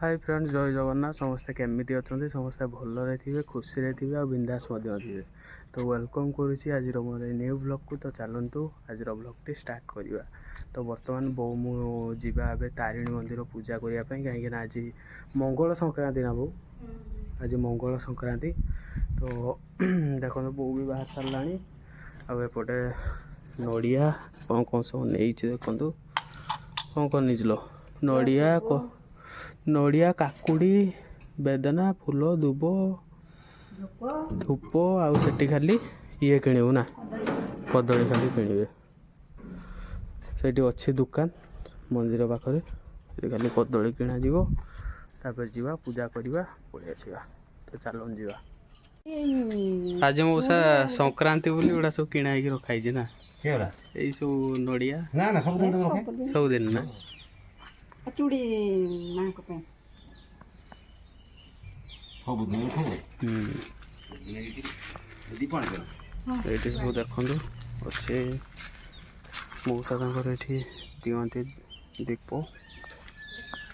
Hi friends जय जगन्नाथ समस्ते केमिति अच्छे समस्ते भलरे थे खुशी थे और बिंदास थे तो वेलकम करुँची आज मोर न्यू ब्लॉग को। तो चलतु आज ब्लॉग स्टार्ट करवा। तो बर्तमान बो मुझे तारिणी मंदिर पूजा करने कहीं आज मंगल संक्रांति ना बो आज मंगल संक्रांति। तो देखो बो भी बाहर सारा आउटे नड़िया कौन कौन सब नहीं देखु कौन कौन नहीं नड़िया नड़िया काकुड़ी बेदना फूल दुब धूप आउ सेठी खाली ये किणु ना कदली खाली किणवे सेठी अच्छी दुकान मंदिर पाखरे खाली कदली किणा जीवो तापर जीवा पूजा करवा पड़े आसवा। तो चलन जीवा आज मौसा संक्रांति बोली गुड़ा सब किणा रखाई ना यही सब नड़िया ना ना सब दिन ना चूड़ी मां को पे सब दिन सब देखु अच्छे मौसा ये दिखते दीप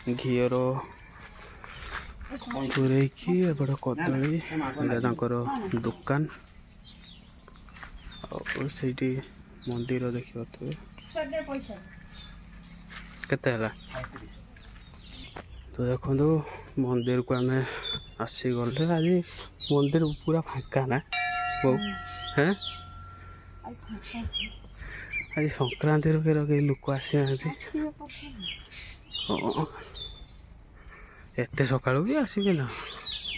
घीर पूरैकी एपटे कदली दुकान और मंदिर देखिए केते हला। तो देखो मंदिर को आम आसी गले आज मंदिर पूरा फांका ना वो हैं आज संक्रांति कई लोक आसी एत सका भी आसबे ना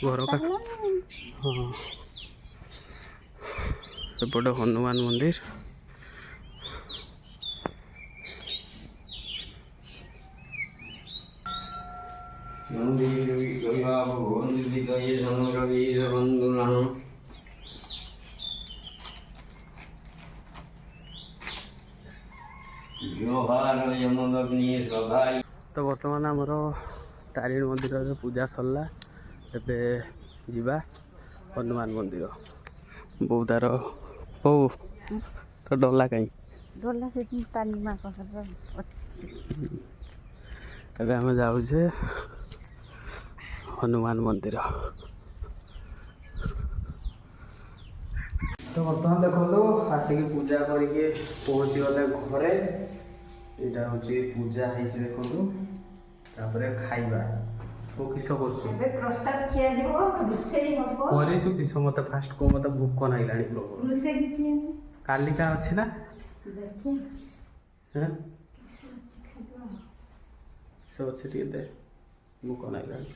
घर का हाँ एपटे हनुमान मंदिर तो बर्तमान आमर तारिणी मंदिर पूजा सरला एबे जीवा हनुमान मंदिर बो तार हो तो डला कहीं डोला से तानी मां को एबे हम जाऊे हनुमान मंदिर। तो बर्तमान देखो आसिक पूजा करके पहुँची गले घरे यहाँ हूँ पूजा है देखो तापर खाइबा तो किस प्रसाद खिया जीवो रोसई हबो करिछु किस मत फास्ट को मत भूख नहीं लानी प्रभु रोसई किछि कालिका अछि ना देखि हैं सब अच्छे टिके दे भूख नहीं लानी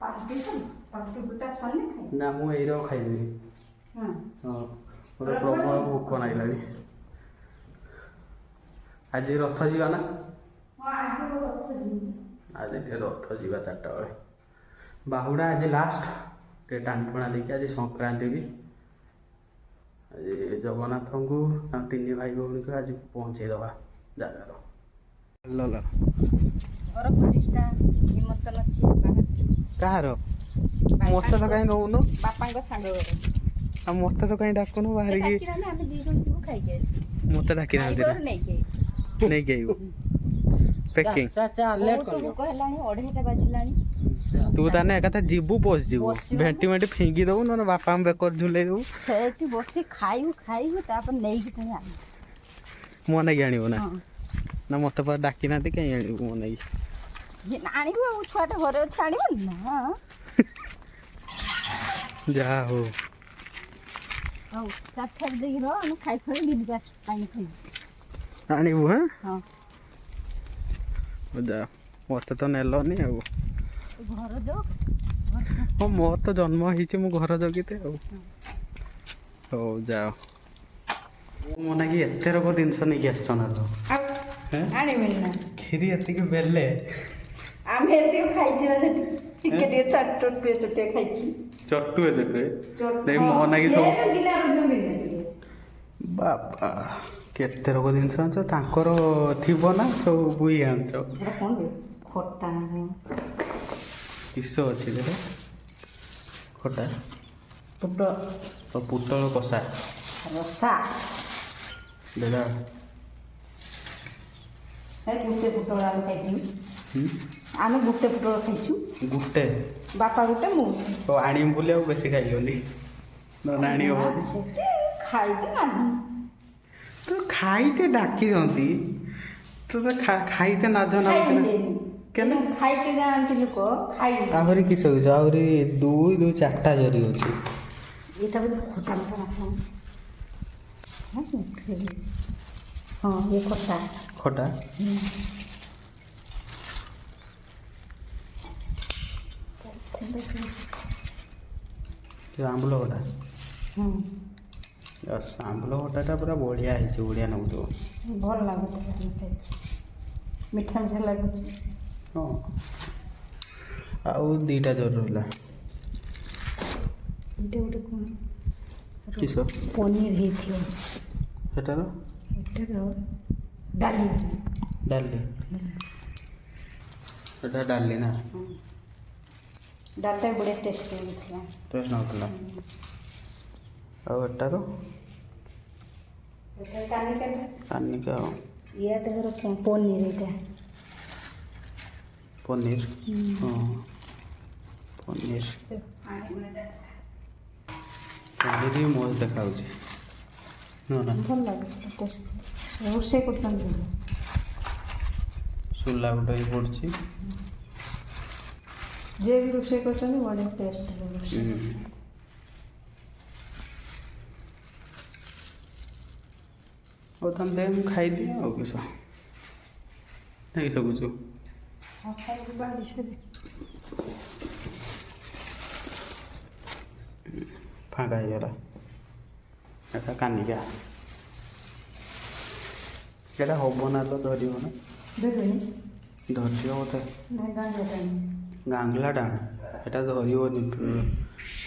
पार्टी बुटा सने खाइ ना मु एरो खाइबी हां हां मोर प्रभु भूख नहीं लानी आज रथ जीवा ना आज रथ जीवा 4टा बेले बाहुड़ा आज लास्ट टे टाणपुणा लेकिन आज संक्रांति भी आज जगन्नाथ को 3 भाई भौणी को आज पहुँचे दवा जगार घर प्रतिष्ठा निमंत्रण अछि बाहर कहार मत तो कहीं नौन बापा को सांग घर मत तो कहीं डाकुन बाहर की डाकिना हम दी जण जीव खाइ के मत डाकी ना नहीं गई पैकिंग चाचा लेट कर कहलानी 2:30 बाजिलानी तू ताने एका जीबू बस जीबू भेंटी मेंटी फिंगी दबु न बापा में बेकर झुले दबु सेठी बसी खाइबु तापर नै कि तनी आनी मो नै आनिबो ना ना मत पर डाकी ना कहीं आनिबो मो नै ये आनिबो छुआटा घरे छाड़िबो ना जा हो औ चाथर देई रो हम खाइ दिन का पानी खाइ आनिबो हां हां जा मत तो नेलनी आ घर जो हाँ मोर तो जन्म हो मो घर जगीते हो जाओ मना कि एत रोग जिनस नहीं आसना खीरी एतिक बेले आमे एतिक खाइछि ना टिके टिके चटुए चटुए खाइछि चटुए चटुए मोहना कि सब बाबा केते रोग जिनस आनछ तांकर थिबो ना सब बुई आनछ कोन खट्टा किस अच्छी देखो खटा पुटल कषा रसा देखा है कुटे पुटल आलू खाइथिन ଆମେ ଗୋଟେ ପୋଟଳ ଖାଇଛୁ ଗୁଟେ ବାପା ଗୋଟେ ମୁଁ ଆଉ ଆଣିବି ବୋଲି ଆଉ ବେଶୀ ଖାଇଲନି ନହେଲେ ଆଣି ହବନି ସେତେ ଖାଇକି ନାହିଁ ତ ଖାଇତେ ଡାକିଛନ୍ତି ତ ଖାଇତେ ନାଜ ନାଗୁଥିଲେ କେନେ ଖାଇକି ଯାଆନ୍ତି ଲୋକ ଖାଇଲେ ଆହୁରି କିସ ହଉଛି ଆହୁରି ଦୁଇ ଦୁଇ ଚାରିଟା ଜରି ଅଛି ଏଇଟା ବୋଧେ ଖଟା ମିଠା ମାଛ ହଁ ଇଏ ଖଟା ଖଟା ଆମ୍ବୁଲ ଖଟା ଆମ୍ବୁଲ ଖଟାଟା ପୁରା ବଢ଼ିଆ ହେଇଛି ବଢ଼ିଆ ଲାଗୁଥିବ ଭଲ ଲାଗୁଛି ମିଠା ମିଠା ଲାଗୁଛି ହଁ ଆଉ ଦୁଇଟା ଜରି ରହିଲା ଏଇଟା ଗୋଟେ କ'ଣ କିସ ପନିର ହେଇଥିବ ସେଟାର ଏଟାର ଡାଲି ଡାଲି ସେଟା ଡାଲି ନା ଡାଲିଟା ବଢ଼ିଆ ଟେଷ୍ଟ ଲାଗୁଥିଲା ଟେଷ୍ଟ ନଥିଲା ଆଉ ଏଟାର କାନିକା ଆଉ ଇଏ ତାଙ୍କର ପନିର ଏଇଟା ପନିର ହଁ ପନିର ପନିର ବି ମସ୍ତ ଦେଖାଯାଉଛି ନୁହଁ ନା ଭଲ ଲାଗୁଛି ଟେଷ୍ଟ ରୋଷେଇ କରୁଛନ୍ତି ସୁଲା ଗୋଟେ ବି ପଡ଼ୁଛି ଯିଏ ବି ରୋଷେଇ କରୁଛନ୍ତି ବଢ଼ିଆ ଟେଷ୍ଟ ଲାଗୁଛି ଆଉ ତାହେଲେ ଦେ ମୁଁ ଖାଇଦିଏ ଆଉ କିସ ନାଇଁ ସବୁଛୁ ଫାଙ୍କା ହେଇଗଲା ଏଟା କାନିକା ଏଟା ହବ ନା ତ ଧରିବ ନା ଧରିବ ବୋଧେ ଗାଙ୍ଗଲାଟା ଏଟା ଧରିବନି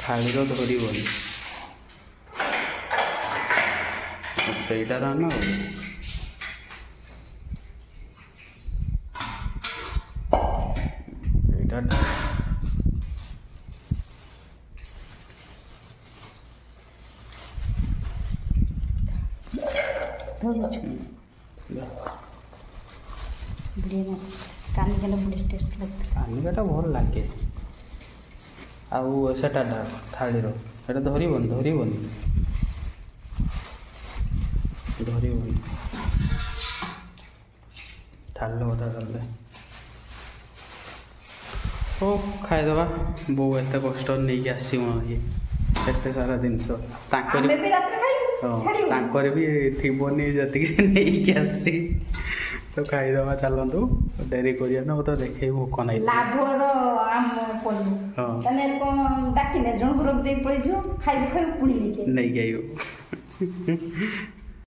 ଥାଳିର ଧରିବନି ସେଇଟାର ନା ଏଇଟା କାନିକାଟା ଭଲ ଲାଗେ ଆଉ ସେଟାଟା ଥାଳିର ସେଟା ଧରିବନି ଧରିବନି ଥାଳିର କଥା କଲେ ହଉ ଖାଇଦେବା ବୋଉ ଏତେ କଷ୍ଟ ନେଇକି ଆସିବ ଇଏ ଏତେ ସାରା ଜିନିଷ ତାଙ୍କର ତାଙ୍କର ବି ଥିବନି ଯେତିକି ସେ ନେଇକି ଆସିଛି ତ ଖାଇଦେବା ଚାଲନ୍ତୁ ଡେରି କରିବା ନା ତ ଦେଖେଇ ଭୋକ ନାହିଁ ଲାଭର ଆମ ପଡ଼ିବ ତାହେଲେ କ'ଣ ଡାକିଲେ ଜଣକୁ ରଖି ଦେଇ ପଳେଇଯିବ ଖାଇବୁ ପୁଣି ନେଇକି ଆଇବ